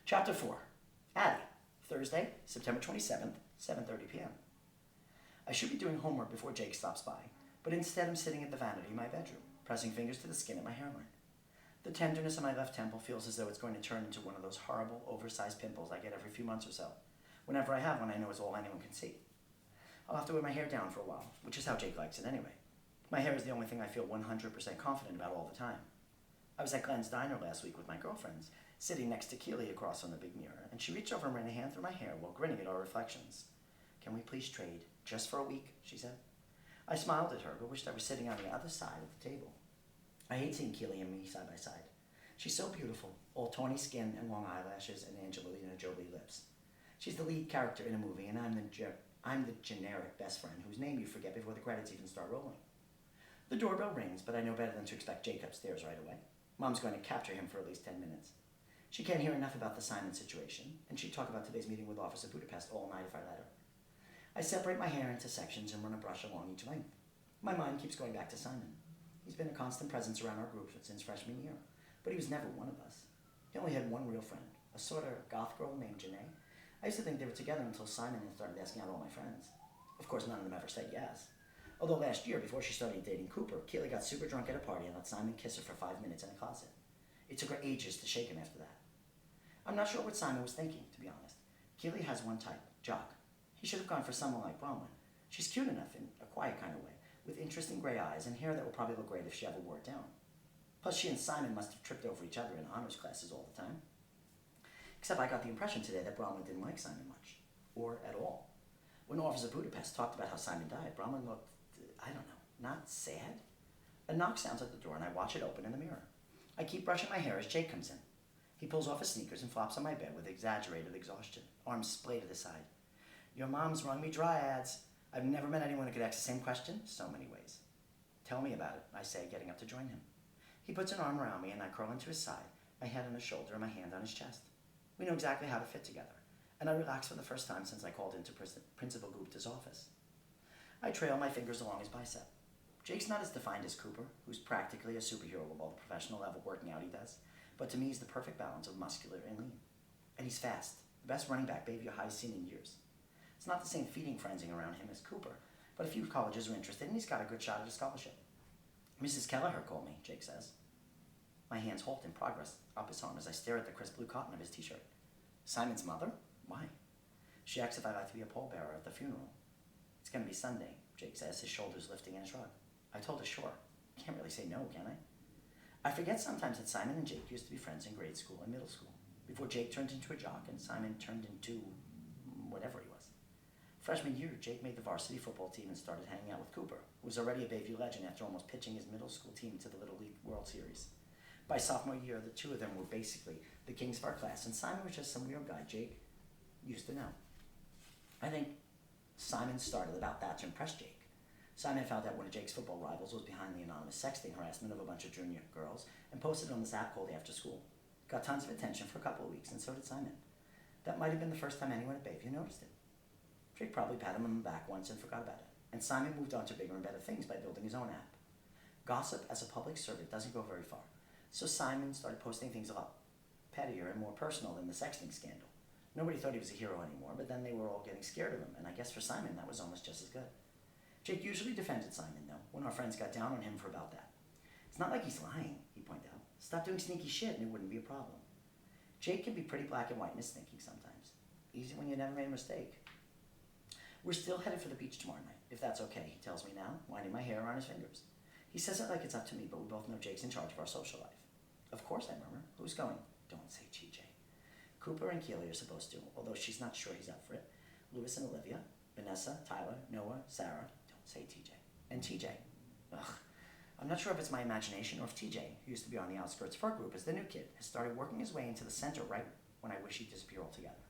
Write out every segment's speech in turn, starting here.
Chapter 4. Addie. Thursday, September 27th, 7:30 p.m. I should be doing homework before Jake stops by, but instead I'm sitting at the vanity in my bedroom, pressing fingers to the skin at my hairline. The tenderness in my left temple feels as though it's going to turn into one of those horrible, oversized pimples I get every few months or so. Whenever I have one, I know it's all anyone can see. I'll have to wear my hair down for a while, which is how Jake likes it anyway. My hair is the only thing I feel 100% confident about all the time. I was at Glenn's diner last week with my girlfriends, sitting next to Keely across on the big mirror, and she reached over and ran a hand through my hair while grinning at our reflections. "Can we please trade, just for a week?" she said. I smiled at her, but wished I was sitting on the other side of the table. I hate seeing Keely and me side by side. She's so beautiful, all tawny skin and long eyelashes and Angelina Jolie lips. She's the lead character in a movie, and I'm the generic best friend whose name you forget before the credits even start rolling. The doorbell rings, but I know better than to expect Jake upstairs right away. Mom's going to capture him for at least 10 minutes. She can't hear enough about the Simon situation, and she'd talk about today's meeting with Officer Budapest all night if I let her. I separate my hair into sections and run a brush along each length. My mind keeps going back to Simon. He's been a constant presence around our group since freshman year, but he was never one of us. He only had one real friend, a sort of goth girl named Janae. I used to think they were together until Simon had started asking out all my friends. Of course, none of them ever said yes. Although last year, before she started dating Cooper, Keely got super drunk at a party and let Simon kiss her for 5 minutes in a closet. It took her ages to shake him after that. I'm not sure what Simon was thinking, to be honest. Keely has one type, jock. He should have gone for someone like Bronwyn. She's cute enough in a quiet kind of way, with interesting gray eyes and hair that will probably look great if she ever wore it down. Plus, she and Simon must have tripped over each other in honors classes all the time. Except I got the impression today that Bronwyn didn't like Simon much, or at all. When Officer Budapest talked about how Simon died, Bronwyn looked, not sad. A knock sounds at the door and I watch it open in the mirror. I keep brushing my hair as Jake comes in. He pulls off his sneakers and flops on my bed with exaggerated exhaustion, arms splayed to the side. "Your mom's wrung me dry, Ads. I've never met anyone who could ask the same question so many ways." "Tell me about it," I say, getting up to join him. He puts an arm around me and I curl into his side, my head on his shoulder and my hand on his chest. We know exactly how to fit together, and I relax for the first time since I called into Principal Gupta's office. I trail my fingers along his bicep. Jake's not as defined as Cooper, who's practically a superhero with all the professional level working out he does, but to me he's the perfect balance of muscular and lean. And he's fast, the best running back Bayview High's seen in years. It's not the same feeding frenzy around him as Cooper, but a few colleges are interested and he's got a good shot at a scholarship. "Mrs. Kelleher called me," Jake says. My hands halt in progress up his arm as I stare at the crisp blue cotton of his t-shirt. "Simon's mother? Why?" "She asks if I'd like to be a pallbearer at the funeral." "It's going to be Sunday," Jake says, his shoulders lifting in a shrug. I told her sure. Can't really say no, can I? I forget sometimes that Simon and Jake used to be friends in grade school and middle school, before Jake turned into a jock and Simon turned into whatever he was. Freshman year, Jake made the varsity football team and started hanging out with Cooper, who was already a Bayview legend after almost pitching his middle school team to the Little League World Series. By sophomore year, the two of them were basically the kings of our class, and Simon was just some weird guy Jake used to know. I think Simon started about that to impress Jake. Simon found out one of Jake's football rivals was behind the anonymous sexting harassment of a bunch of junior girls and posted it on this app called After School. Got tons of attention for a couple of weeks, and so did Simon. That might have been the first time anyone at Bayview noticed it. Jake probably patted him on the back once and forgot about it, and Simon moved on to bigger and better things by building his own app. Gossip as a public servant doesn't go very far, so Simon started posting things a lot pettier and more personal than the sexting scandal. Nobody thought he was a hero anymore, but then they were all getting scared of him, and I guess for Simon that was almost just as good. Jake usually defended Simon, though, when our friends got down on him for about that. "It's not like he's lying," he pointed out. "Stop doing sneaky shit and it wouldn't be a problem." Jake can be pretty black and white in his thinking sometimes. Easy when you never made a mistake. "We're still headed for the beach tomorrow night, if that's okay," he tells me now, winding my hair around his fingers. He says it like it's up to me, but we both know Jake's in charge of our social life. "Of course," I murmur. "Who's going?" "Don't say TJ. Cooper and Keely are supposed to, although she's not sure he's up for it. Lewis and Olivia, Vanessa, Tyler, Noah, Sarah. Don't say TJ. And TJ. Ugh. I'm not sure if it's my imagination or if TJ, who used to be on the outskirts of our group as the new kid, has started working his way into the center right when I wish he'd disappear altogether.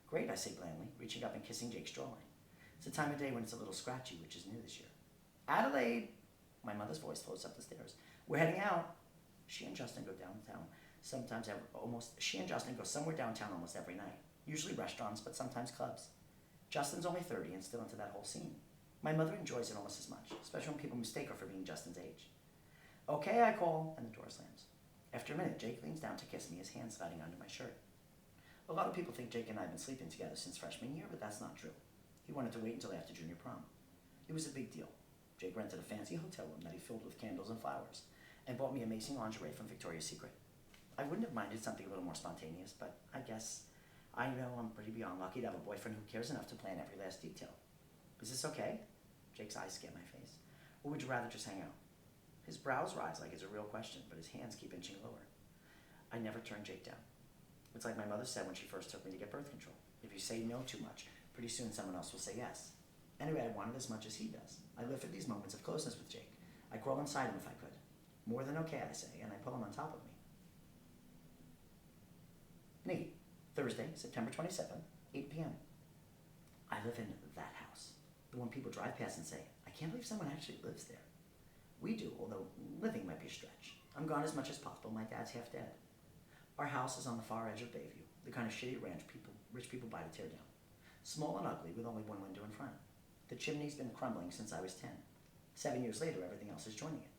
"Great," I say blandly, reaching up and kissing Jake's jawline. It's a time of day when it's a little scratchy, which is new this year. "Adelaide!" My mother's voice floats up the stairs. "We're heading out." She and Justin go downtown. She and Justin go somewhere downtown almost every night. Usually restaurants, but sometimes clubs. Justin's only 30 and still into that whole scene. My mother enjoys it almost as much, especially when people mistake her for being Justin's age. "Okay," I call, and the door slams. After a minute, Jake leans down to kiss me, his hand sliding under my shirt. A lot of people think Jake and I have been sleeping together since freshman year, but that's not true. He wanted to wait until after junior prom. It was a big deal. Jake rented a fancy hotel room that he filled with candles and flowers, and bought me amazing lingerie from Victoria's Secret. I wouldn't have minded something a little more spontaneous, but I guess I know I'm pretty beyond lucky to have a boyfriend who cares enough to plan every last detail. Is this okay? Jake's eyes scan my face. Or would you rather just hang out? His brows rise like it's a real question, but his hands keep inching lower. I never turn Jake down. It's like my mother said when she first took me to get birth control. If you say no too much, pretty soon someone else will say yes. Anyway, I want it as much as he does. I live for these moments of closeness with Jake. I crawl inside him if I could. More than okay, I say, and I pull him on top of me. Nate, Thursday, September 27th, 8 p.m. I live in that house. The one people drive past and say, I can't believe someone actually lives there. We do, although living might be a stretch. I'm gone as much as possible. My dad's half dead. Our house is on the far edge of Bayview, the kind of shitty ranch rich people buy to tear down. Small and ugly with only one window in front. The chimney's been crumbling since I was 10. 7 years later, everything else is joining it.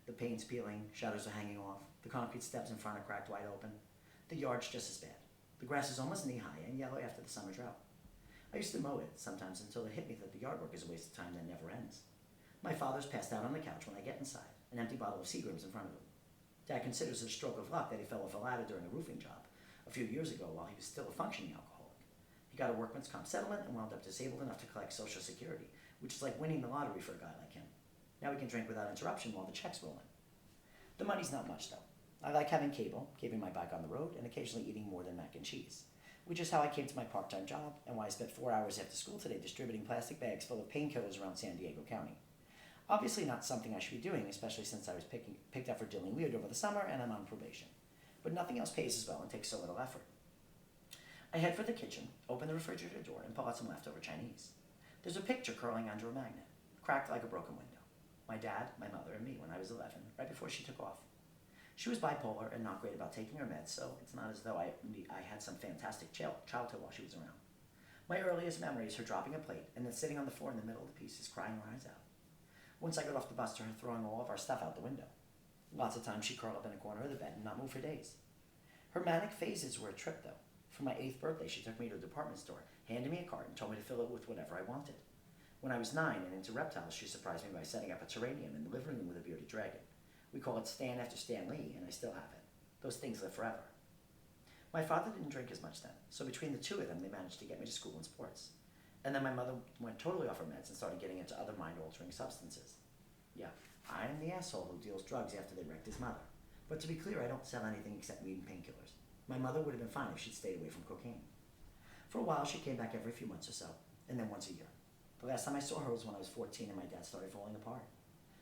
The paint's peeling, shutters are hanging off, the concrete steps in front are cracked wide open. The yard's just as bad. The grass is almost knee-high and yellow after the summer drought. I used to mow it sometimes until it hit me that the yard work is a waste of time that never ends. My father's passed out on the couch when I get inside, an empty bottle of Seagram's in front of him. Dad considers it a stroke of luck that he fell off a ladder during a roofing job a few years ago while he was still a functioning alcoholic. He got a workman's comp settlement and wound up disabled enough to collect Social Security, which is like winning the lottery for a guy like him. Now he can drink without interruption while the checks roll in. The money's not much, though. I like having cable, keeping my bike on the road, and occasionally eating more than mac and cheese, which is how I came to my part-time job and why I spent 4 hours after school today distributing plastic bags full of painkillers around San Diego County. Obviously not something I should be doing, especially since I was picked up for dealing weird over the summer and I'm on probation. But nothing else pays as well and takes so little effort. I head for the kitchen, open the refrigerator door, and pull out some leftover Chinese. There's a picture curling under a magnet, cracked like a broken window. My dad, my mother, and me when I was 11, right before she took off. She was bipolar and not great about taking her meds, so it's not as though I had some fantastic childhood while she was around. My earliest memory is her dropping a plate and then sitting on the floor in the middle of the pieces, crying her eyes out. Once I got off the bus to her throwing all of our stuff out the window. Lots of times she'd curl up in a corner of the bed and not move for days. Her manic phases were a trip, though. For my 8th birthday, she took me to a department store, handed me a card, and told me to fill it with whatever I wanted. When I was 9 and into reptiles, she surprised me by setting up a terrarium in the living room with a bearded dragon. We call it Stan after Stan Lee, and I still have it. Those things live forever. My father didn't drink as much then, so between the two of them, they managed to get me to school and sports. And then my mother went totally off her meds and started getting into other mind-altering substances. Yeah, I'm the asshole who deals drugs after they wrecked his mother. But to be clear, I don't sell anything except weed and painkillers. My mother would have been fine if she'd stayed away from cocaine. For a while, she came back every few months or so, and then once a year. The last time I saw her was when I was 14 and my dad started falling apart.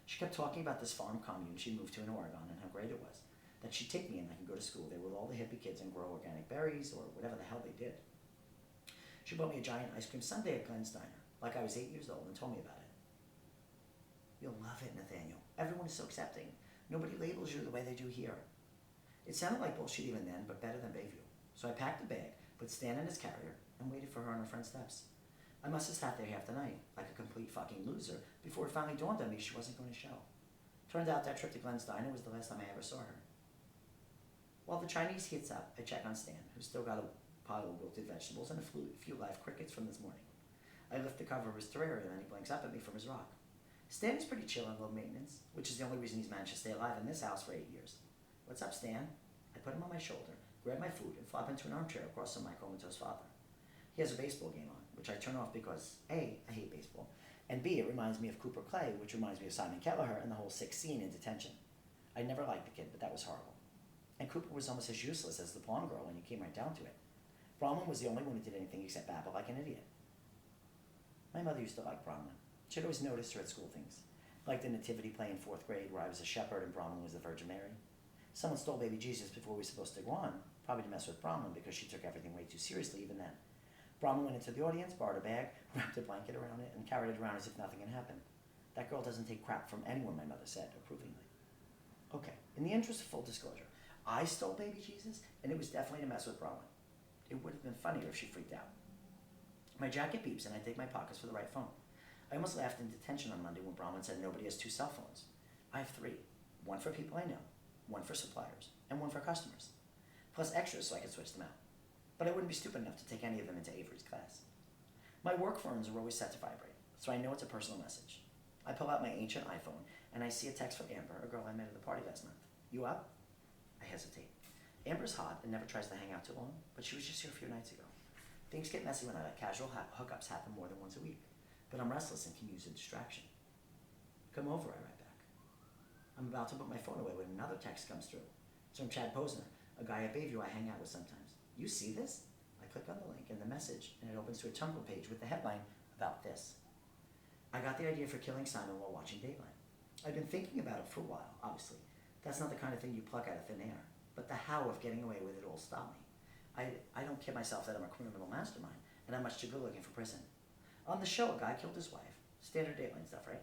She kept talking about this farm commune she moved to in Oregon and how great it was. That she'd take me and I could go to school there with all the hippie kids and grow organic berries or whatever the hell they did. She bought me a giant ice cream sundae at Glenn's Diner, like I was 8 years old, and told me about it. You'll love it, Nathaniel. Everyone is so accepting. Nobody labels you the way they do here. It sounded like bullshit even then, but better than Bayview. So I packed the bag, put Stan in his carrier, and waited for her on her front steps. I must have sat there half the night, like a complete fucking loser, before it finally dawned on me she wasn't going to show. Turned out that trip to Glenn's Diner was the last time I ever saw her. While the Chinese heats up, I check on Stan, who's still got a pile of wilted vegetables and a few live crickets from this morning. I lift the cover of his terrarium and he blinks up at me from his rock. Stan is pretty chill and low maintenance, which is the only reason he's managed to stay alive in this house for 8 years. What's up, Stan? I put him on my shoulder, grab my food, and flop into an armchair across from my comatose father. He has a baseball game on, which I turn off because A, I hate baseball, and B, it reminds me of Cooper Clay, which reminds me of Simon Kelleher and the whole 6th scene in Detention. I never liked the kid, but that was horrible. And Cooper was almost as useless as the blonde girl when you came right down to it. Bronwyn was the only one who did anything except babble like an idiot. My mother used to like Bronwyn. She'd always noticed her at school things, like the nativity play in 4th grade where I was a shepherd and Bronwyn was the Virgin Mary. Someone stole baby Jesus before we were supposed to go on, probably to mess with Bronwyn because she took everything way too seriously even then. Bronwyn went into the audience, borrowed a bag, wrapped a blanket around it, and carried it around as if nothing had happened. That girl doesn't take crap from anyone, my mother said, approvingly. Okay, in the interest of full disclosure, I stole baby Jesus, and it was definitely to mess with Bronwyn. It would have been funnier if she freaked out. My jacket beeps, and I dig my pockets for the right phone. I almost laughed in detention on Monday when Bronwyn said nobody has 2 cell phones. I have 3. One for people I know, one for suppliers, and one for customers. Plus extras so I can switch them out. but I wouldn't be stupid enough to take any of them into Avery's class. My work phones are always set to vibrate, so I know it's a personal message. I pull out my ancient iPhone, and I see a text from Amber, a girl I met at the party last month. You up? I hesitate. Amber's hot and never tries to hang out too long, but she was just here a few nights ago. Things get messy when I let casual hookups happen more than once a week, but I'm restless and can use a distraction. Come over, I write back. I'm about to put my phone away when another text comes through. It's from Chad Posner, a guy at Bayview I hang out with sometimes. You see this? I click on the link in the message, and it opens to a Tumblr page with the headline, About This. I got the idea for killing Simon while watching Dateline. I've been thinking about it for a while, obviously. That's not the kind of thing you pluck out of thin air, but the how of getting away with it all stopped me. I don't kid myself that I'm a criminal mastermind, and I'm much too good looking for prison. On the show, a guy killed his wife. Standard Dateline stuff, right?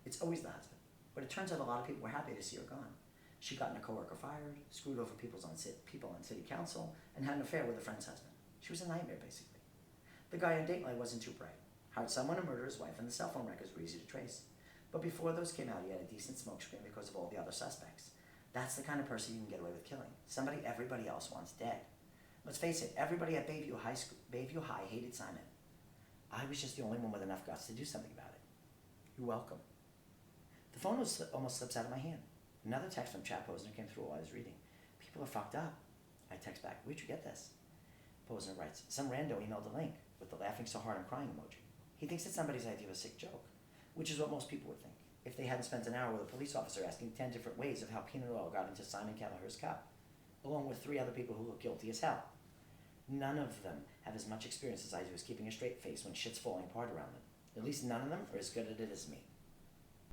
It's always the husband. But it turns out a lot of people were happy to see her gone. She gotten a coworker fired, screwed over people on city council, and had an affair with a friend's husband. She was a nightmare, basically. The guy on Dateline wasn't too bright. Hired someone to murder his wife, and the cell phone records were easy to trace. But before those came out, he had a decent smokescreen because of all the other suspects. That's the kind of person you can get away with killing. Somebody everybody else wants dead. Let's face it, everybody at Bayview High hated Simon. I was just the only one with enough guts to do something about it. You're welcome. The phone almost slips out of my hand. Another text from Chad Posner came through while I was reading. People are fucked up. I text back, where'd you get this? Posner writes, some rando emailed a link with the laughing so hard I'm crying emoji. He thinks it's somebody's idea of a sick joke, which is what most people would think if they hadn't spent an hour with a police officer asking 10 different ways of how peanut oil got into Simon Kelleher's cup, along with 3 other people who look guilty as hell. None of them have as much experience as I do as keeping a straight face when shit's falling apart around them. At least none of them are as good at it as me.